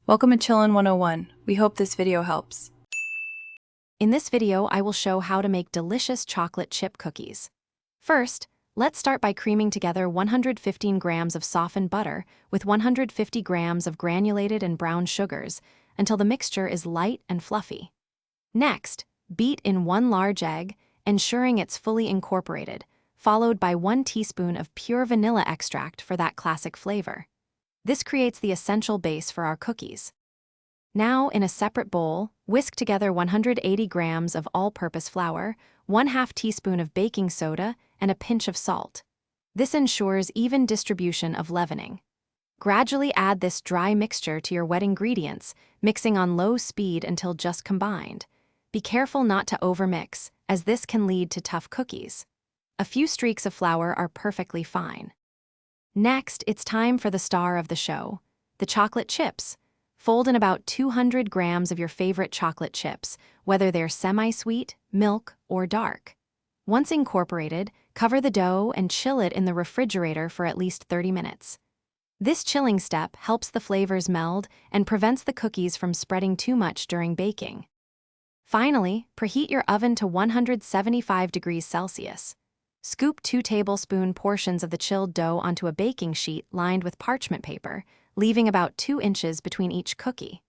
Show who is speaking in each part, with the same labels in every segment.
Speaker 1: Welcome to Chillin' 101. We hope this video helps.
Speaker 2: In this video, I will show how to make delicious chocolate chip cookies. First, let's start by creaming together 115 grams of softened butter with 150 grams of granulated and brown sugars until the mixture is light and fluffy. Next, beat in 1 large egg, ensuring it's fully incorporated, followed by 1 teaspoon of pure vanilla extract for that classic flavor. This creates the essential base for our cookies. Now, in a separate bowl, whisk together 180 grams of all-purpose flour, 1/2 teaspoon of baking soda, and a pinch of salt. This ensures even distribution of leavening. Gradually add this dry mixture to your wet ingredients, mixing on low speed until just combined. Be careful not to overmix, as this can lead to tough cookies. A few streaks of flour are perfectly fine. Next, it's time for the star of the show, the chocolate chips. Fold in about 200 grams of your favorite chocolate chips, whether they're semi-sweet, milk, or dark. Once incorporated, cover the dough and chill it in the refrigerator for at least 30 minutes. This chilling step helps the flavors meld and prevents the cookies from spreading too much during baking. Finally, preheat your oven to 175 degrees Celsius. Scoop 2 tablespoon portions of the chilled dough onto a baking sheet lined with parchment paper, leaving about 2 inches between each cookie.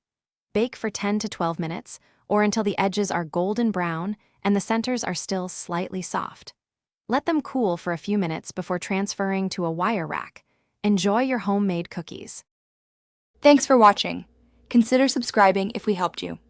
Speaker 2: Bake for 10 to 12 minutes, or until the edges are golden brown and the centers are still slightly soft. Let them cool for a few minutes before transferring to a wire rack. Enjoy your homemade cookies.
Speaker 3: Thanks for watching. Consider subscribing if we helped you.